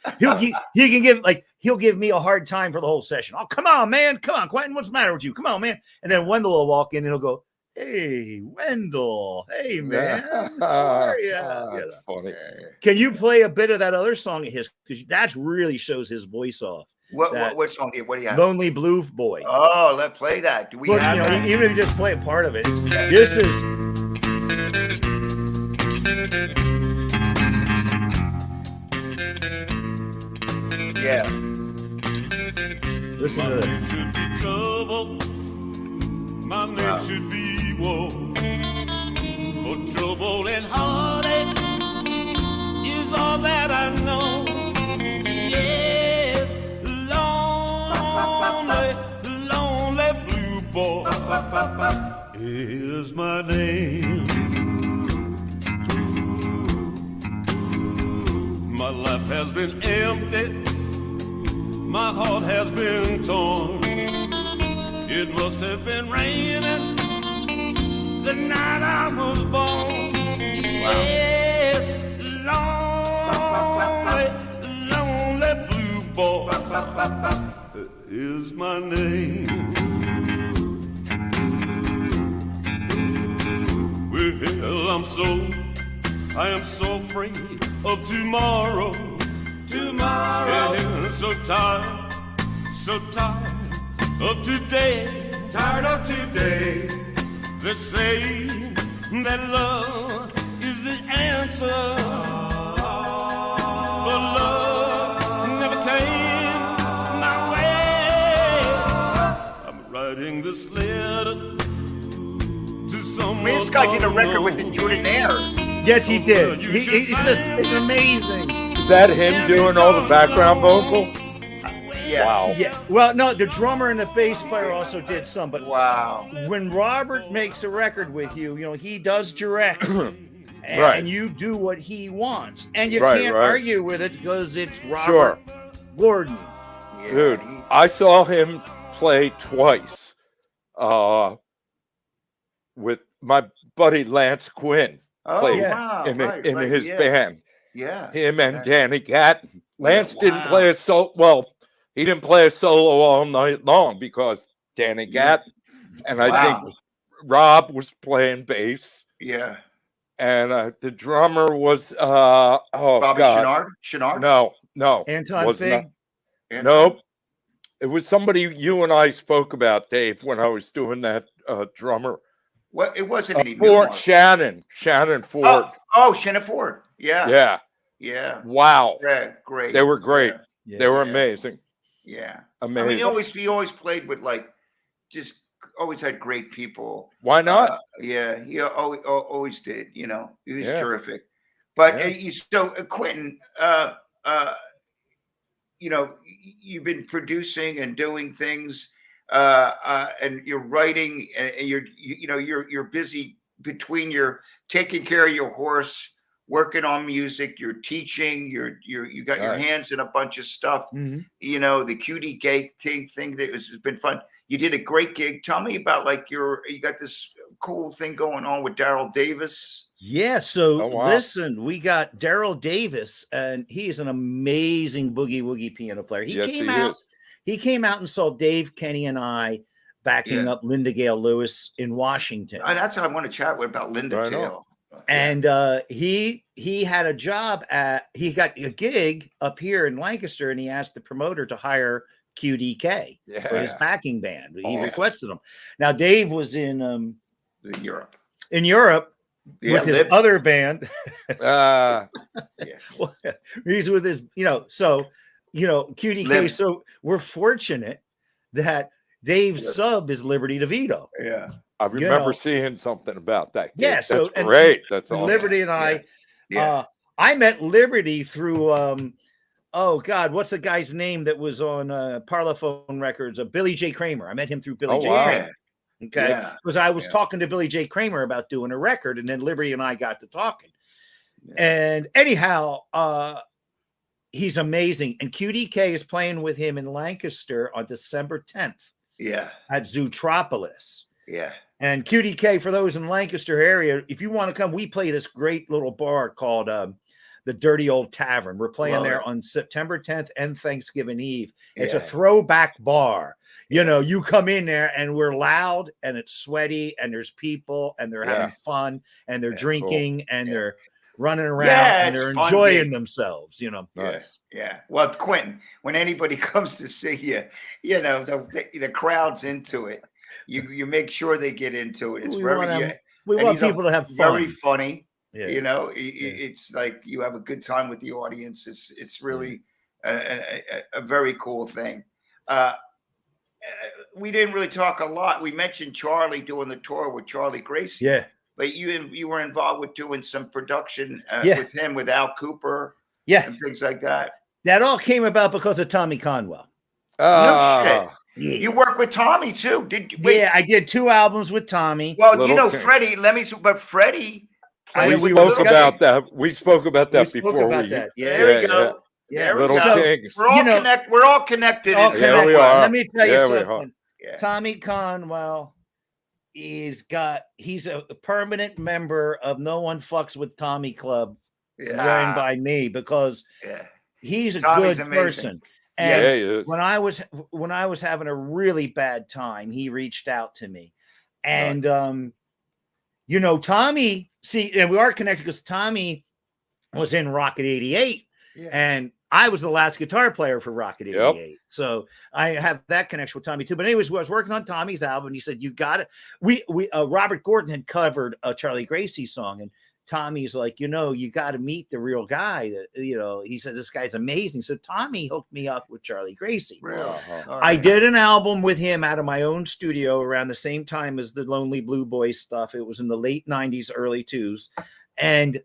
And he'll give me a hard time for the whole session. Oh, come on, man. Come on, Quentin. What's the matter with you? Come on, man. And then Wendell will walk in and he'll go, "Hey, Wendell. Hey, man. How are you?" That's funny. Can you play a bit of that other song of his? Because that really shows his voice off. What song? What do you have? Lonely Blue Boy. Oh, let's play that. Do we have that? Even if you just play a part of it. This is. Yeah. Listen to this. Should be trouble. My name should be woe. For trouble and heartache is all that I know. Yes, lonely blue boy is my name. My life has been empty. My heart has been torn. It must have been raining the night I was born. Yes, lonely blue boy is my name. Well, I am so afraid of tomorrow. And so tired of today. Tired of today. They say that love is the answer. But love never came my way. I'm writing this letter to someone. This guy did a record with the Jordanaires. Yes, he did. It's amazing. Is that him doing all the background vocals? Yeah. Wow. Yeah. Well, no, the drummer and the bass player also did some, but Wow. when Robert makes a record with you, he does direct. Right. And you do what he wants. And you Right, can't right. argue with it because it's Robert Gordon. Yeah, Dude, I saw him play twice with my buddy Lance Quinn. Oh, played wow. in Right, his yeah. band. Yeah. Him and Danny Gatton. Lance Wow. didn't play a solo. Well, he didn't play a solo all night long because Danny Gatton. And I Wow. think Rob was playing bass. Yeah. And the drummer was Bobby God. Chenard? No. Anton was Fig? not. Nope. It was somebody you and I spoke about, Dave, when I was doing that drummer. Well, it wasn't any new Ford one. Shannon Ford. Oh, Shannon Ford. Yeah. Yeah. Yeah. Wow. Yeah. Great. They were great. Yeah. They were Yeah. amazing. Yeah. Amazing. I mean, he always played with just always had great people. Why not? Yeah. He always did. He was Yeah. terrific. But Quentin, you've been producing and doing things, and you're writing, and you're busy between your taking care of your horse, working on music, you're teaching, you got your hands in a bunch of stuff. Mhm. The QDK thing that has been fun. You did a great gig. Tell me about you got this cool thing going on with Daryl Davis. Yeah, so wow. listen, we got Daryl Davis, and he is an amazing boogie woogie piano player. He came out and saw Dave, Kenny, and I backing up Linda Gale Lewis in Washington. That's what I want to chat with about Linda Gale. And he had a job he got a gig up here in Lancaster, and he asked the promoter to hire QDK for his backing band. He requested them. Now Dave was in Europe. With his other band. He's with his, QDK. So we're fortunate that Dave's sub is Liberty DeVito. Yeah. I remember seeing something about that. Yeah. So that's great. That's awesome. Liberty and I met Liberty through, what's the guy's name that was on Parlophone Records? Billy J. Kramer. I met him through Billy J. Kramer. Okay. Because I was talking to Billy J. Kramer about doing a record, and then Liberty and I got to talking. And anyhow, he's amazing. And QDK is playing with him in Lancaster on December 10th. Yeah. At Zootropolis. Yeah. And QDK, for those in Lancaster area, if you want to come, we play this great little bar called the Dirty Old Tavern. We're playing there on September 10th and Thanksgiving Eve. It's a throwback bar. You come in there and we're loud and it's sweaty and there's people and they're having fun and they're drinking and they're running around and they're enjoying themselves, Nice. Yeah. Well, Quentin, when anybody comes to see you, the crowd's into it. You make sure they get into it. It's we want people to have fun. Very funny. Yeah. It's like you have a good time with the audience. It's really a very cool thing. We didn't really talk a lot. We mentioned Charlie doing the tour with Charlie Gracie. Yeah. But you were involved with doing some production with him, with Al Cooper. Yeah. And things like that. That all came about because of Tommy Conwell. No shit. Yeah. You work with Tommy too, did you? Yeah, I did 2 albums with Tommy. Well, Freddie. Freddie. We spoke about that. We spoke about that before. Yeah, there we go. Yeah, Little Kings. We're all connected. Yeah, we are. Let me tell you something. Tommy Conwell he's a permanent member of No One Fucks with Tommy Club, run by me, because he's a Tommy's good person. And he is. when I was having a really bad time, he reached out to me. And Tommy, and we are connected because Tommy was in Rocket 88. And I was the last guitar player for Rocket 88. So I have that connection with Tommy too. But anyways, I was working on Tommy's album, and he said, you got it. Robert Gordon had covered a Charlie Gracie song, and Tommy's like, you got to meet the real guy. That he said, this guy's amazing. So Tommy hooked me up with Charlie Gracie. I did an album with him out of my own studio around the same time as the Lonely Blue Boys stuff. It was in the late 90s, early 2000s. And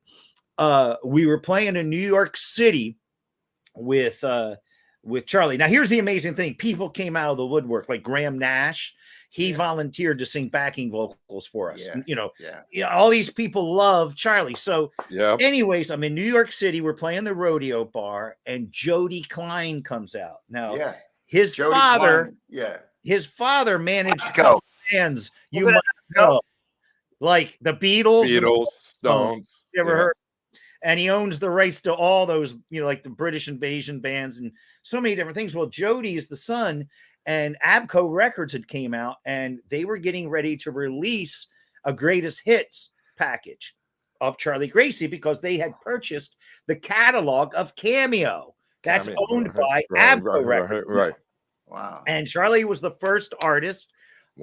we were playing in New York City with Charlie. Now, here's the amazing thing. People came out of the woodwork, like Graham Nash. He volunteered to sing backing vocals for us. All these people love Charlie. So anyways, I'm in New York City. We're playing the rodeo bar, and Jody Klein comes out. Now, his father managed bands. You might know, like the Beatles, Stones. You ever heard? And he owns the rights to all those, like the British invasion bands and so many different things. Well, Jody is the son, and Abco Records had came out, and they were getting ready to release a greatest hits package of Charlie Gracie because they had purchased the catalog of Cameo. That's owned by Abco Records. Right. Wow. And Charlie was the first artist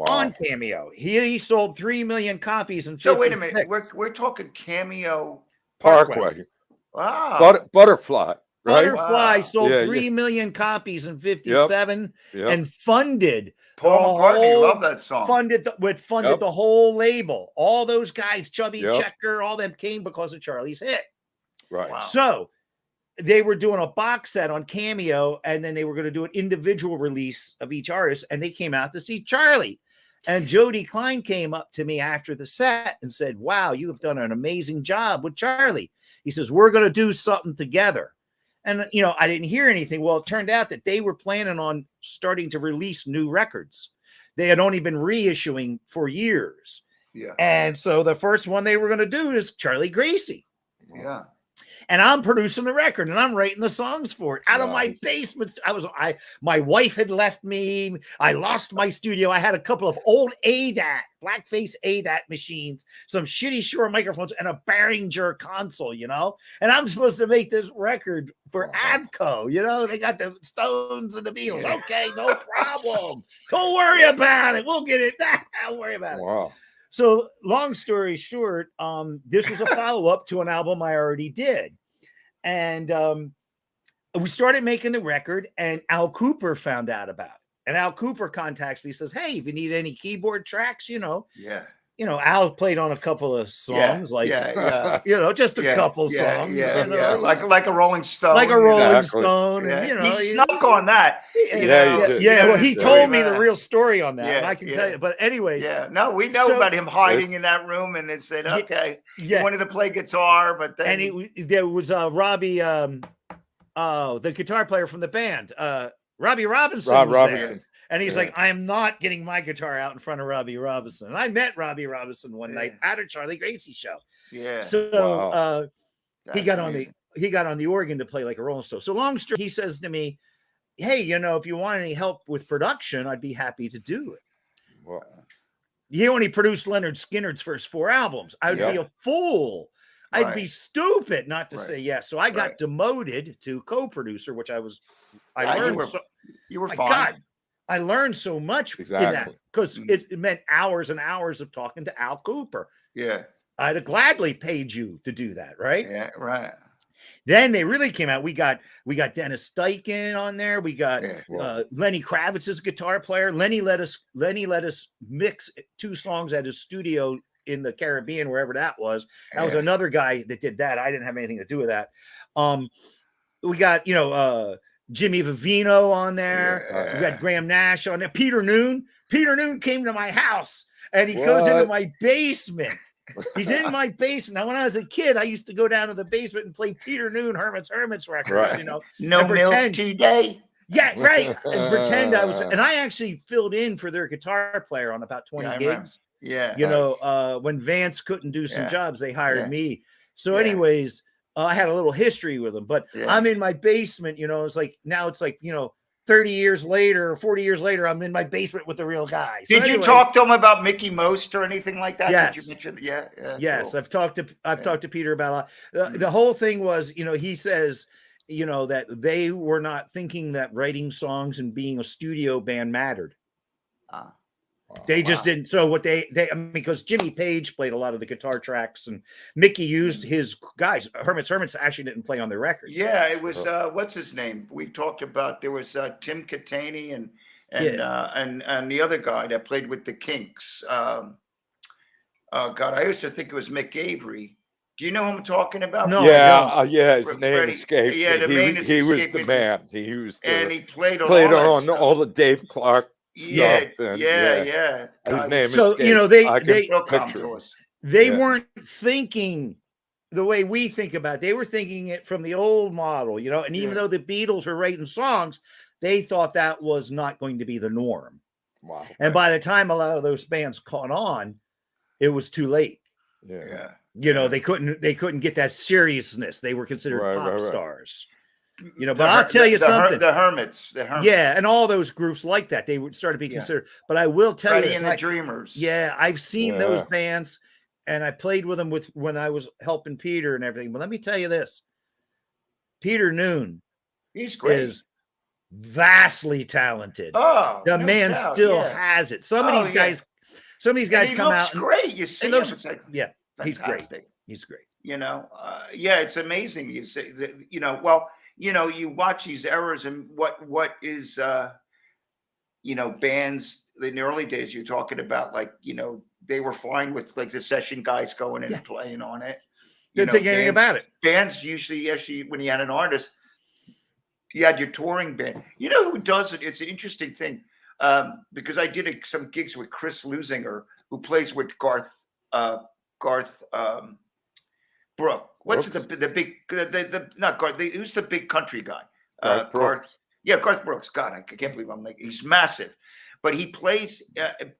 on Cameo. He sold 3 million copies in 56. So wait a minute, we're talking Cameo Parkway. Wow. Butterfly. Right? Butterfly sold 3 million copies in 57 and funded Paul McCartney. Love that song. Funded the whole label. All those guys, Chubby Checker, all them came because of Charlie's hit. Right. Wow. So they were doing a box set on Cameo, and then they were going to do an individual release of each artist, and they came out to see Charlie. And Jody Klein came up to me after the set and said, wow, you have done an amazing job with Charlie. He says, we're going to do something together. And, you know, I didn't hear anything. Well, it turned out that they were planning on starting to release new records. They had only been reissuing for years. Yeah. And so the first one they were going to do is Charlie Gracie. Yeah. And I'm producing the record and I'm writing the songs for it out of my Nice. basement. My wife had left me. I lost my studio. I had a couple of old ADAT, blackface ADAT machines, some shitty Shure microphones, and a Behringer console, you know? And I'm supposed to make this record for ABCO, you know? They got the Stones and the Beatles. Yeah. Okay, no problem. Don't worry about it. We'll get it. Don't worry about it. Wow. So long story short, this was a follow-up to an album I already did. And we started making the record, and Al Cooper found out about it. And Al Cooper contacts me, says, hey, if you need any keyboard tracks, Al played on a couple of songs, just a couple songs. Like a Rolling Stone. Like a Rolling Exactly. Stone. Yeah. And, he snuck on that. Well, he story, told me man. the real story on that, Yeah, and I can tell you. But anyways. Yeah, no, we know about him hiding in that room, and they said, okay, he wanted to play guitar, but then... And there was Robbie, the guitar player from the band, Robbie Robinson. Rob was Robinson. there. And he's like, I am not getting my guitar out in front of Robbie Robinson. And I met Robbie Robinson one night at a Charlie Gracie show. Yeah. So he got on the organ to play like a Rolling Stone. So long story, he says to me, hey, if you want any help with production, I'd be happy to do it. Wow. He only produced Leonard Skinner's first 4 albums. I would be a fool. I'd be stupid not to say yes. So I got demoted to co-producer, which I learned. You were my fine. God, I learned so much in that because it meant hours and hours of talking to Al Cooper. Yeah. I'd have gladly paid you to do that, right? Yeah, right. Then they really came out. We got Dennis Steichen on there. We got Lenny Kravitz's guitar player. Lenny let us mix 2 songs at his studio in the Caribbean, wherever that was. That was another guy that did that. I didn't have anything to do with that. We got Jimmy Vivino on there. We got Graham Nash on there. Peter Noon came to my house and he goes into my basement. He's in my basement. Now, when I was a kid, I used to go down to the basement and play Peter Noon, Hermits records, No milk today. Yeah, right. And pretend I was, and I actually filled in for their guitar player on about 20 gigs. Yeah. When Vance couldn't do some jobs, they hired me. So anyways, I had a little history with them, but I'm in my basement, it's like, 30 years later, 40 years later, I'm in my basement with the real guy. So Did you talk to him about Mickey Most or anything like that? Yes. Did you mention? Yes. Cool. I've talked to Peter about the whole thing was, he says, that they were not thinking that writing songs and being a studio band mattered. They just didn't. So what because Jimmy Page played a lot of the guitar tracks and Mickey used his guys. Hermits actually didn't play on their records. Yeah, it was what's his name? We've talked about. There was Tim Catani and the other guy that played with the Kinks. God, I used to think it was Mick Avery. Do you know who I'm talking about? No. His name escaped. Yeah, the name he was escaped the me. man. He played on all the Dave Clark stuff. Yeah. His name so escaped. they weren't thinking the way we think about it. They were thinking it from the old model, and even though the Beatles were writing songs, they thought that was not going to be the norm. Wow. And by the time a lot of those bands caught on, it was too late. Yeah. They couldn't get that seriousness. They were considered pop stars. But I'll tell you something. The Hermits. Yeah, and all those groups like that, they would start to be considered. But I will tell Freddie you, and the Dreamers. Yeah, I've seen those bands, and I played with them when I was helping Peter and everything. But let me tell you this: Peter Noon, he's great. Is vastly talented. Oh, the man still has it. Some of these guys come out. Great. You see, he's fantastic. He's great. It's amazing. You say that. You watch these eras and what is bands in the early days you're talking about, like, they were fine with like the session guys going in and playing on it. Didn't think anything about it. Bands usually, when you had an artist, you had your touring band. You know who does it? It's an interesting thing because I did some gigs with Chris Lusinger, who plays with Garth Brooke. What's the big not Garth? Who's the big country guy? Garth. Yeah, Garth Brooks. God, I can't believe he's massive, but he plays.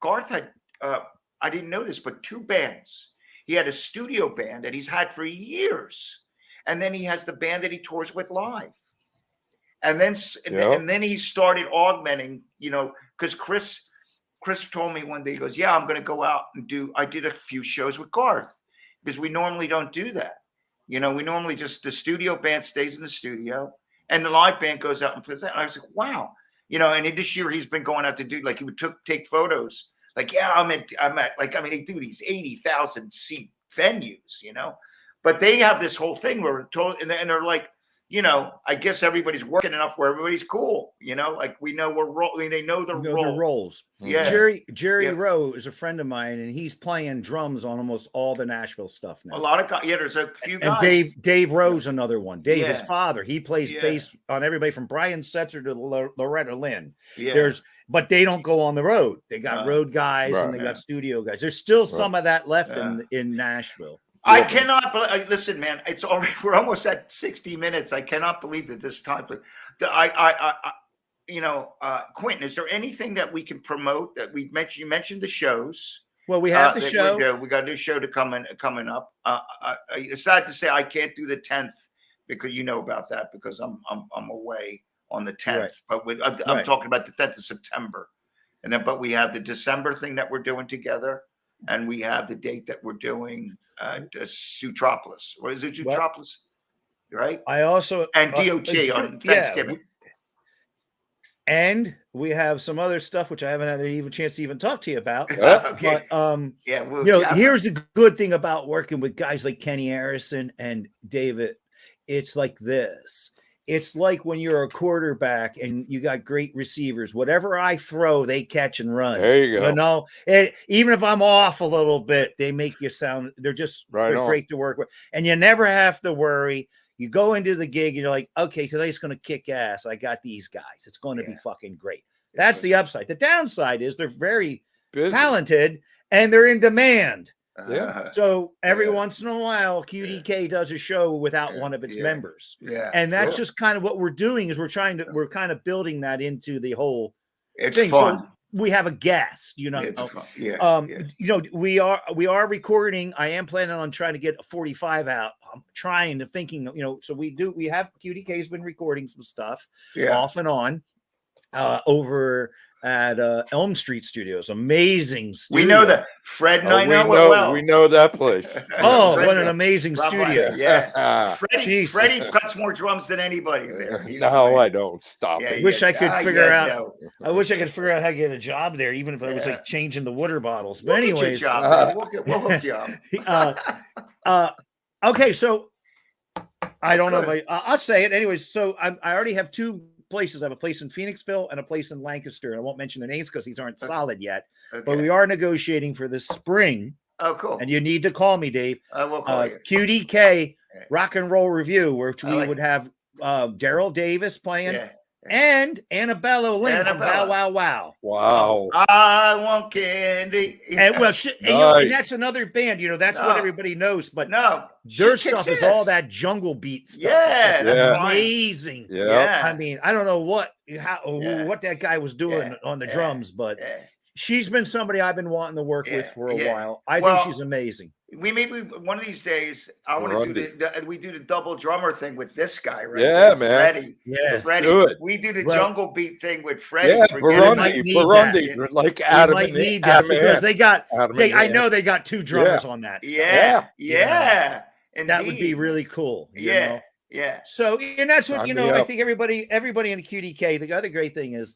Garth had I didn't know this, but 2 bands. He had a studio band that he's had for years, and then he has the band that he tours with live. And then he started augmenting, because Chris told me one day, he goes, yeah, I'm going to go out and I did a few shows with Garth, because we normally don't do that. We normally the studio band stays in the studio and the live band goes out and plays that. And I was like, wow. And this year he's been going out to do, like, he would take photos. Like, yeah, I'm at like, I mean, they do these 80,000 seat venues, but they have this whole thing where and they're like, I guess everybody's working enough where everybody's cool, like we know they know the roles. Yeah. Jerry Rowe is a friend of mine, and he's playing drums on almost all the Nashville stuff now. A lot of guys. Yeah, there's a few guys. And Dave Rowe's another one. Dave, his father, he plays bass on everybody from Brian Setzer to Loretta Lynn. Yeah. But they don't go on the road. They got road guys and they got studio guys. There's still some of that left in Nashville. I cannot believe. Listen, man, it's already. We're almost at 60 minutes. I cannot believe that this time. Quentin, is there anything that we can promote that we mentioned? You mentioned the shows. Well, we have the show. We got a new show coming up. It's sad to say I can't do the 10th because you know about that because I'm away on the 10th. Right. But I'm talking about the 10th of September, but we have the December thing that we're doing together, and we have the date that we're doing. Sutropolis. What is it? Sutropolis, right? I also and DOT on Thanksgiving. And we have some other stuff which I haven't had a chance to even talk to you about. Okay. But here's the good thing about working with guys like Kenny Harrison and David. It's like this. It's like when you're a quarterback and you got great receivers. Whatever I throw, they catch and run. There you go. Even if I'm off a little bit, they make you sound. They're great to work with, and you never have to worry. You go into the gig and you're like, okay, today's going to kick ass. I got these guys. It's going to be fucking great. That's the upside. The downside is they're very talented and they're in demand. So every once in a while, QDK does a show without one of its members. And that's just kind of what we're doing is we're kind of building that into the whole thing. Fun. So we have a guest, It's fun. We are recording. I am planning on trying to get a 45 out. I'm thinking, so we have QDK's been recording some stuff off and on over at Elm Street Studios. Amazing studio. We know that. Fred and I know it well. We know that place. Oh, what an amazing studio. Yeah. Freddie cuts more drums than anybody there. I don't. Stop it. I wish I could figure out how to get a job there, even if I was like changing the water bottles. But anyways, we'll hook you up. Okay, so I don't know if I'll say it anyways. So I already have 2 places. I have a place in Phoenixville and a place in Lancaster. And I won't mention their names because these aren't solid yet. Okay. But we are negotiating for this spring. Oh, cool. And you need to call me, Dave. I will call you. QDK Rock and Roll Review, which we would have Daryl Davis playing. And Annabella Lynn from Bow Wow Wow. Wow. I want candy. And and that's another band, that's what everybody knows. But their stuff is all that jungle beat stuff. Yeah, that's amazing. Yeah. I mean, I don't know what that guy was doing on the drums, but she's been somebody I've been wanting to work with for a while. I think she's amazing. Maybe one of these days I want to do the double drummer thing with this guy, right? Yeah, man. Freddie. Yes. Freddie. Do it. We do the jungle beat thing with Freddie. Yeah, Burundi, like Adam might need that because they got. I know they got 2 drummers on that. Yeah. And that would be really cool. Yeah. So, and that's what I think everybody in the QDK. The other great thing is,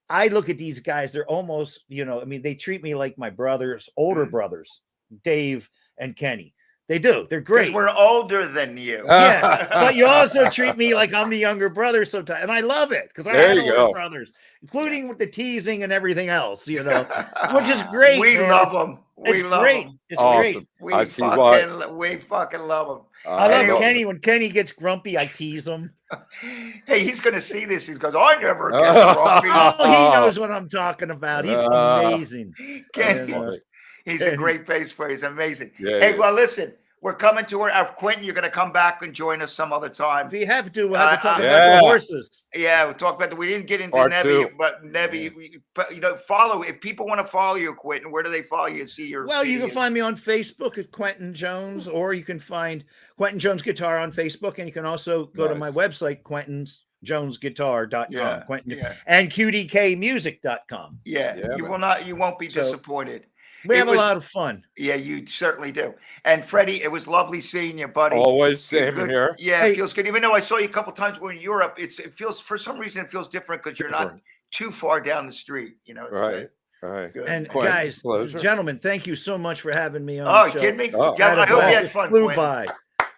I look at these guys. They're almost, they treat me like my brothers, older brothers, Dave and Kenny. They do. They're 'Cause great. we're older than you. Yes, but you also treat me like I'm the younger brother sometimes, and I love it because I There had you older go. brothers, including with the teasing and everything else, which is great. We man. love them. It's We love great. them. It's Awesome. great. I see why. We fucking love them. I love Anyway. Kenny. When Kenny gets grumpy, I tease him. Hey, he's going to see this. He's going, I never get grumpy. Oh, he knows what I'm talking about. He's amazing. Kenny, And, he's a great bass player. He's amazing. Yeah, Hey, yeah. well, listen, we're coming to our Quentin. You're going to come back and join us some other time. If you have to, we'll have to talk about Yeah. the horses. Yeah, we talked about that. We didn't get into Part Nevi, two. but Nevi, but follow. If people want to follow you, Quentin, where do they follow you and see your? Well, you can videos? find me on Facebook at Quentin Jones, or you can find Quentin Jones Guitar on Facebook, and you can also go to my Nice. website, QuentinJonesGuitar.com, Yeah, Quentin, yeah. and QDKmusic.com. Yeah, Yeah, you man. will not. You won't be So- disappointed. We It have was- a lot of fun. Yeah, you certainly do. And Freddie, it was lovely seeing you, buddy. Always same Good. here. Yeah, Hey. it feels good. Even though I saw you a couple times when in Europe, it feels for some reason it feels different because you're not Different. too far down the street. It's Right. Right. good. And Quentin, guys, pleasure. gentlemen, thank you so much for having me on Oh, the you show. kidding me? Oh. Yeah, I Had a hope you blast. had It fun. flew Quentin. by.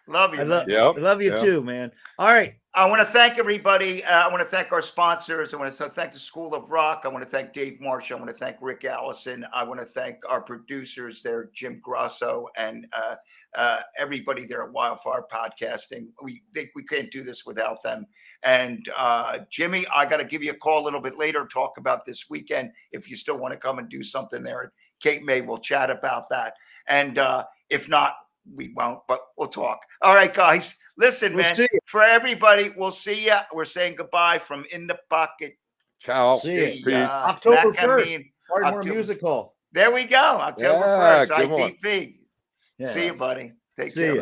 Love you. I love, man. Yep. I love you Yep. too, man. All right. I want to thank everybody. I want to thank our sponsors. I want to thank the School of Rock. I want to thank Dave Marsh. I want to thank Rick Allison. I want to thank our producers there, Jim Grosso, and everybody there at Wildfire Podcasting. We can't do this without them. And Jimmy, I got to give you a call a little bit later, talk about this weekend. If you still want to come and do something there at Cape May, we'll chat about that. And if not, we won't, but we'll talk. All right, guys. Listen, We'll man, see you. for everybody, we'll see ya. We're saying goodbye from In the Pocket. Ciao. See ya. Peace. October Mac and 1st. Bean. Ardmore October- Music Hall. There we go. October Yeah, 1st, good one. ITP. Yes. See you, buddy. Take See care. ya.